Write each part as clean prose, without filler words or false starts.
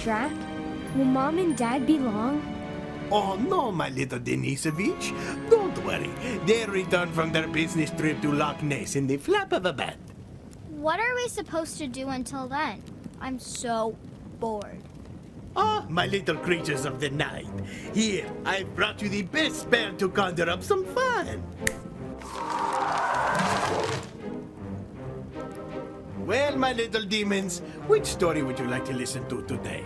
Drac? Will Mom and Dad be long? Oh no, my little Denisovich. Don't worry. They returned from their business trip to Loch Ness in the flap of a bat. What are we supposed to do until then? I'm so bored. Ah, my little creatures of the night. Here, I've brought you the best spell to conjure up some fun. Well, my little demons, which story would you like to listen to today?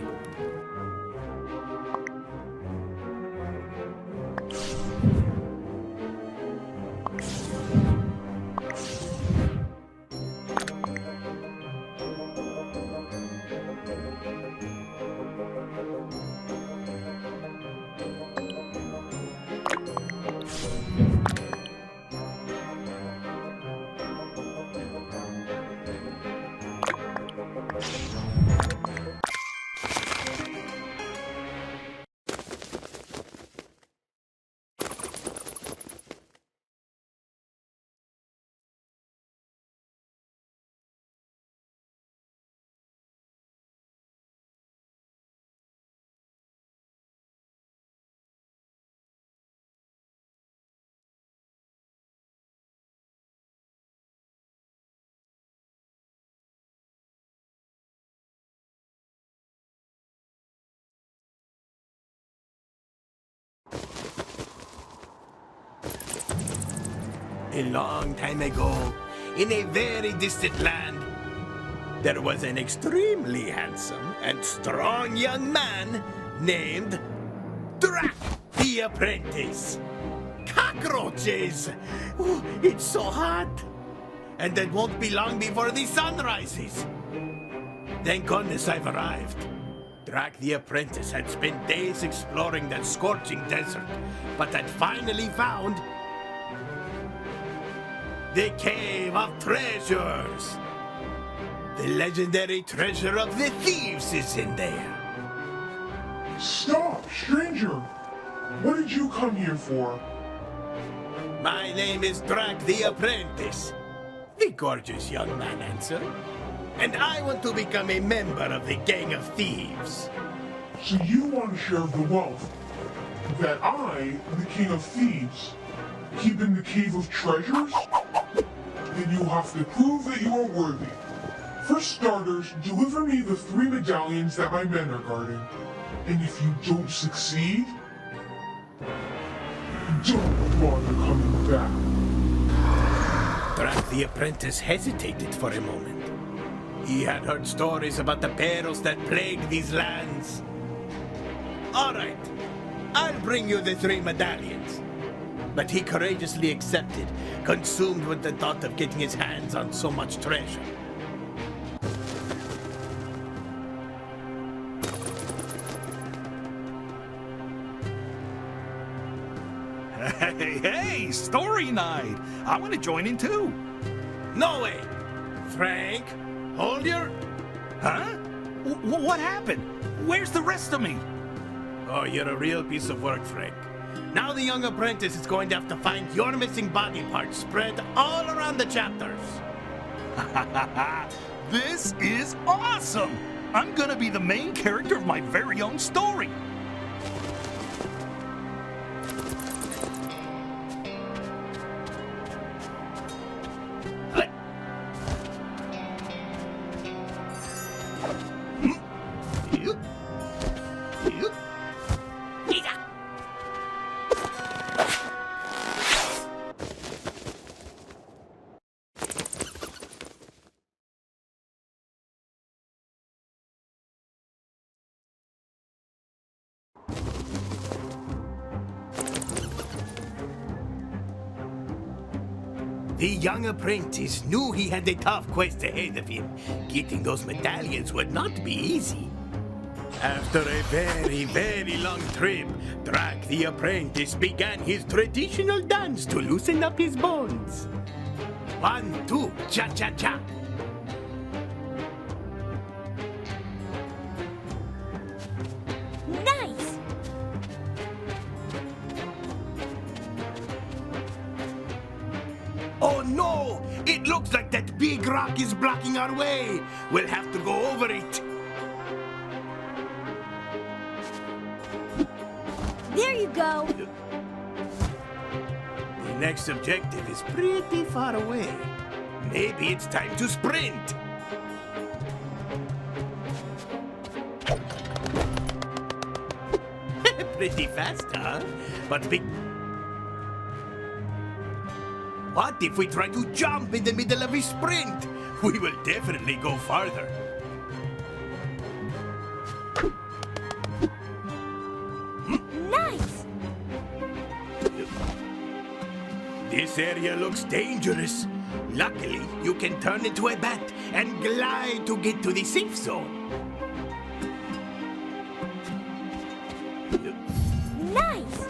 A long time ago, in a very distant land, there was an extremely handsome and strong young man named Drac the Apprentice. Cockroaches! Oh, it's so hot. And it won't be long before the sun rises. Thank goodness I've arrived. Drac the Apprentice had spent days exploring that scorching desert, but had finally found the Cave of Treasures. The legendary treasure of the thieves is in there. Stop, stranger! What did you come here for? My name is Drac the Apprentice, the gorgeous young man answered. And I want to become a member of the Gang of Thieves. So you want to share the wealth that I, the King of Thieves, keep in the Cave of Treasures? Then you have to prove that you are worthy. For starters, deliver me the 3 medallions that my men are guarding. And if you don't succeed, don't bother coming back. Drac the Apprentice hesitated for a moment. He had heard stories about the perils that plagued these lands. All right, I'll bring you the 3 medallions. But he courageously accepted, consumed with the thought of getting his hands on so much treasure. Hey, story night! I want to join in too. No way! Frank, hold your... Huh? What happened? Where's the rest of me? Oh, you're a real piece of work, Frank. Now the young apprentice is going to have to find your missing body parts spread all around the chapters. This is awesome! I'm gonna be the main character of my very own story. The young apprentice knew he had a tough quest ahead of him. Getting those medallions would not be easy. After a very, very long trip, Drac the Apprentice began his traditional dance to loosen up his bones. 1, 2, cha-cha-cha. Nice! Oh no! It looks like that big rock is blocking our way. We'll have to go over it. There you go. The next objective is pretty far away. Maybe it's time to sprint. Pretty fast, huh? But what if we try to jump in the middle of a sprint? We will definitely go farther. Nice! This area looks dangerous. Luckily, you can turn into a bat and glide to get to the safe zone. Nice!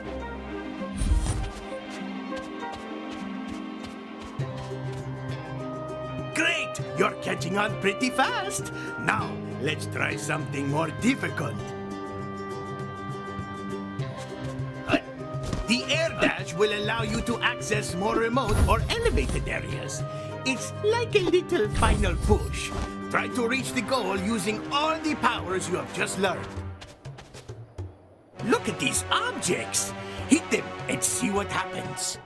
Great! You're catching on pretty fast. Now, let's try something more difficult. The air dash will allow you to access more remote or elevated areas. It's like a little final push. Try to reach the goal using all the powers you have just learned. Look at these objects. Hit them and see what happens.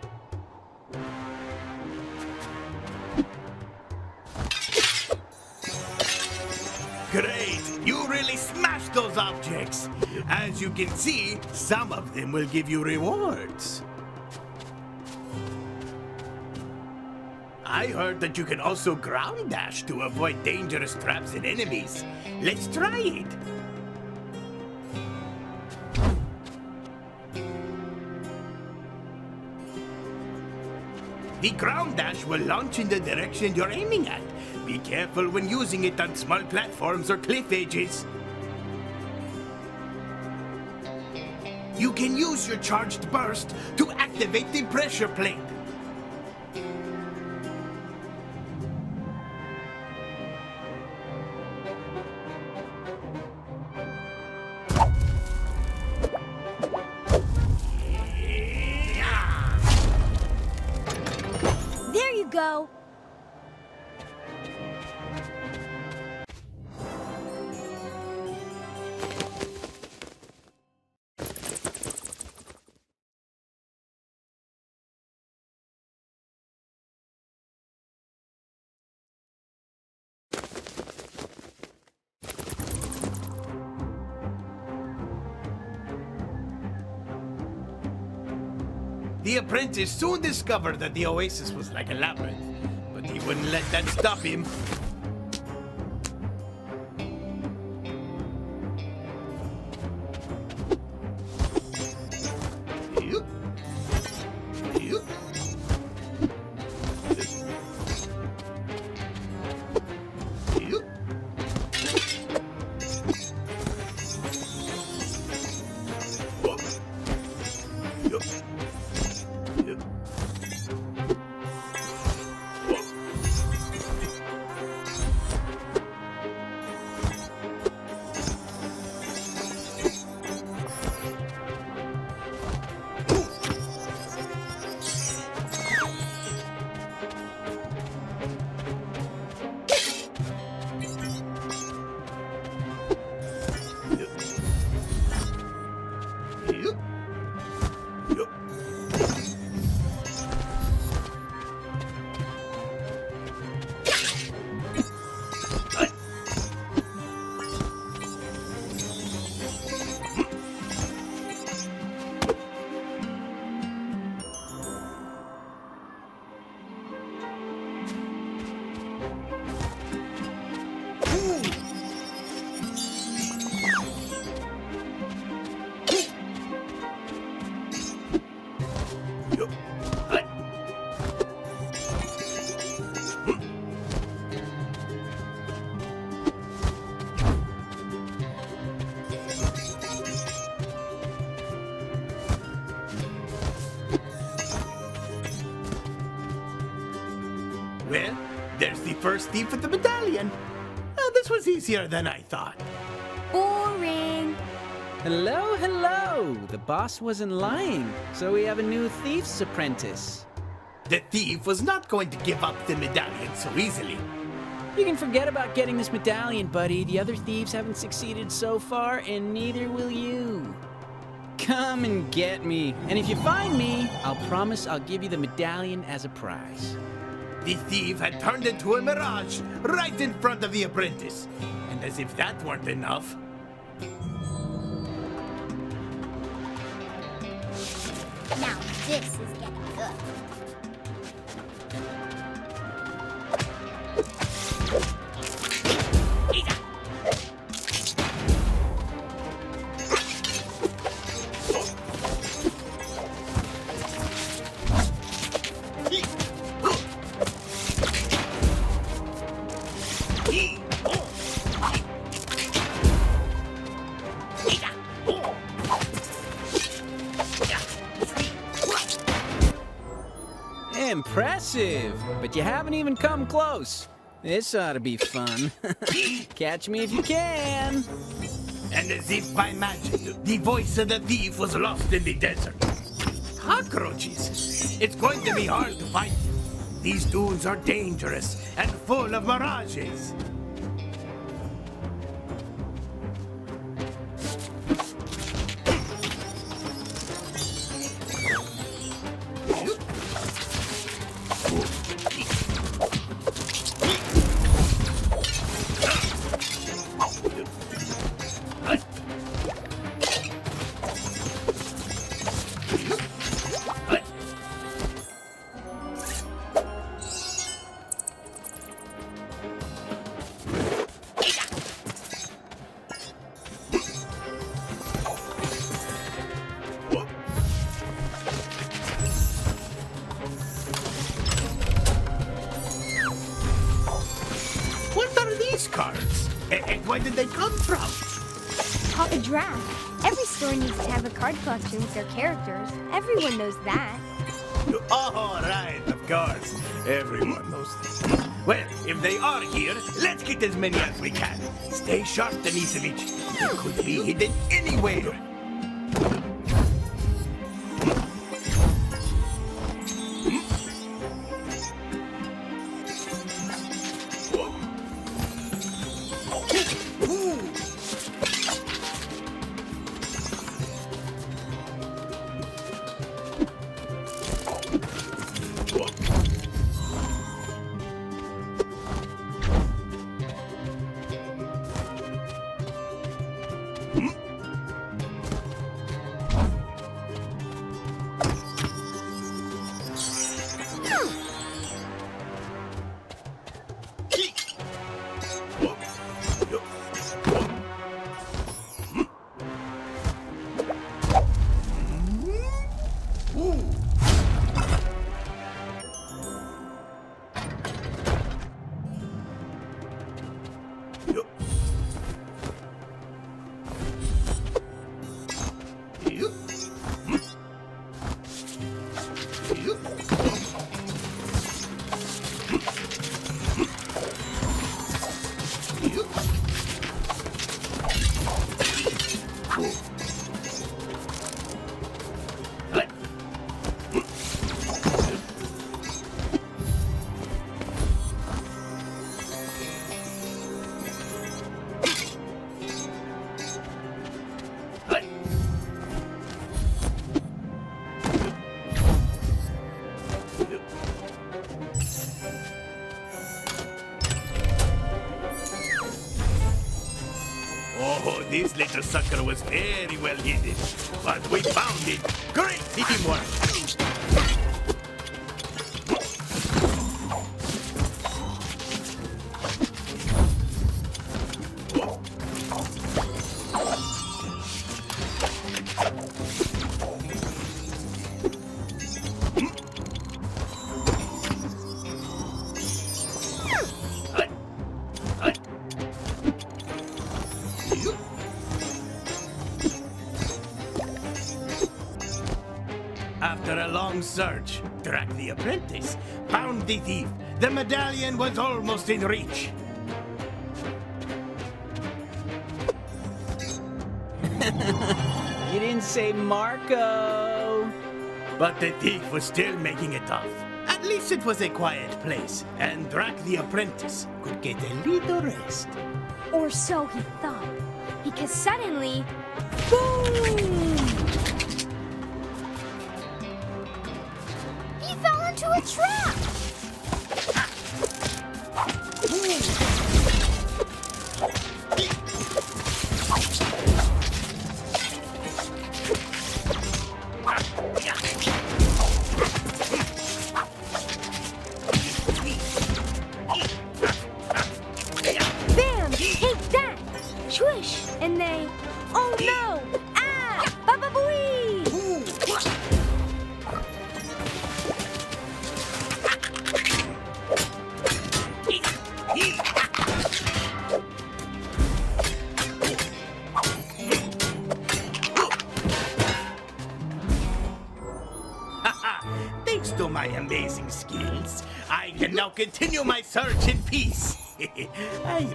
Great! You really smashed those objects! As you can see, some of them will give you rewards. I heard that you can also ground dash to avoid dangerous traps and enemies. Let's try it! The ground dash will launch in the direction you're aiming at. Be careful when using it on small platforms or cliff edges. You can use your charged burst to activate the pressure plate. There you go. The apprentice soon discovered that the oasis was like a labyrinth, but he wouldn't let that stop him. Yup. Yup. Yup. Whoop. Yup. Yup. Whoop. Yup. Yup. Yup. Well, there's the first thief with the medallion. Oh, this was easier than I thought. Boring. Hello, hello! The boss wasn't lying, so we have a new thief's apprentice. The thief was not going to give up the medallion so easily. You can forget about getting this medallion, buddy. The other thieves haven't succeeded so far, and neither will you. come and get me. And if you find me, I'll promise I'll give you the medallion as a prize. The thief had turned into a mirage right in front of the apprentice. And as if that weren't enough, Now this is getting good. Impressive, but you haven't even come close. This ought to be fun. Catch me if you can. and as if by magic, the voice of the thief was lost in the desert. Cockroaches! It's going to be hard to fight. These dunes are dangerous and full of mirages. Cards. And where did they come from? Papa Drac. Every store needs to have a card collection with their characters. Everyone knows that. Oh, right, of course. Everyone knows this. Well, if they are here, let's get as many as we can. Stay sharp, Denisovich. They could be hidden anywhere. Oh, this little sucker was very well hidden, but we found it. Great teamwork. After a long search, Drac the apprentice found the thief. The medallion was almost in reach. You didn't say Marco. But the thief was still making it tough. At least it was a quiet place, and Drac the apprentice could get a little rest. Or so he thought. Because suddenly, boom! A trap! Bam! Take that! Swish! And they... Oh no! Ah! Ba-ba-booey! Thanks to my amazing skills, I can now continue my search in peace. I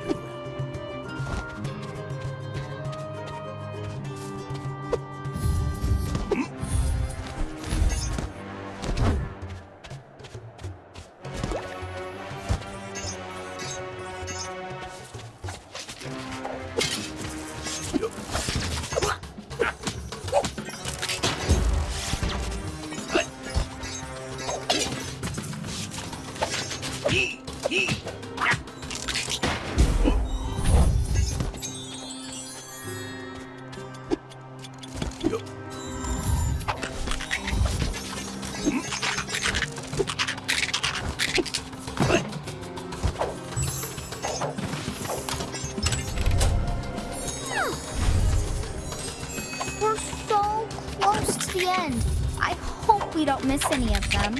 We're so close to the end. I hope we don't miss any of them.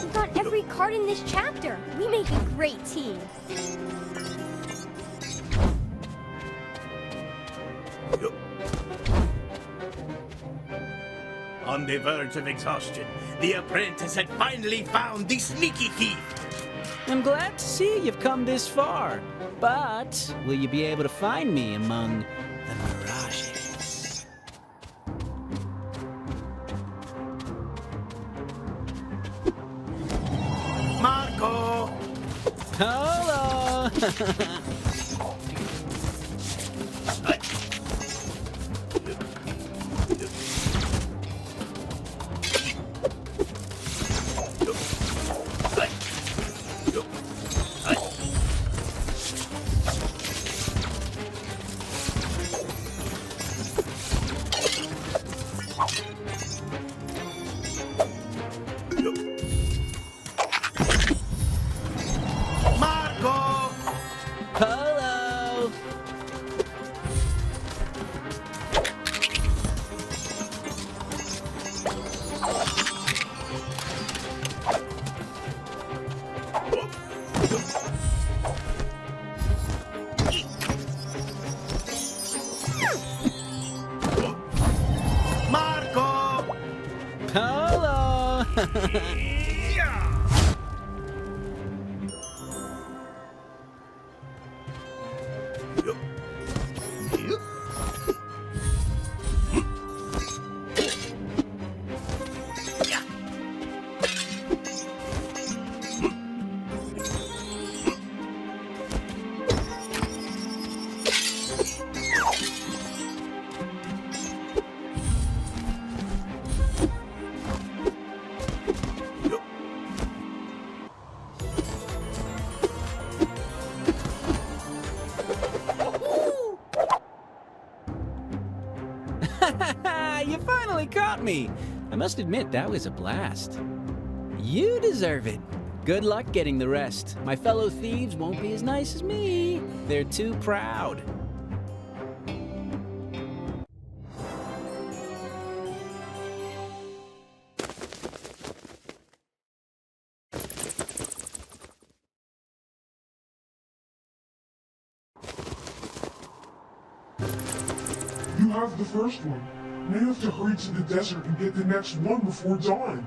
We got every card in this chapter. We make a great team. On the verge of exhaustion, the apprentice had finally found the sneaky thief. I'm glad to see you've come this far. But will you be able to find me among the mirages? Marco! Hello! Marco! Hello! Marco! Hello! You finally caught me! I must admit, that was a blast. You deserve it. Good luck getting the rest. My fellow thieves won't be as nice as me. They're too proud. You have the first one. Now you have to hurry to the desert and get the next one before dawn.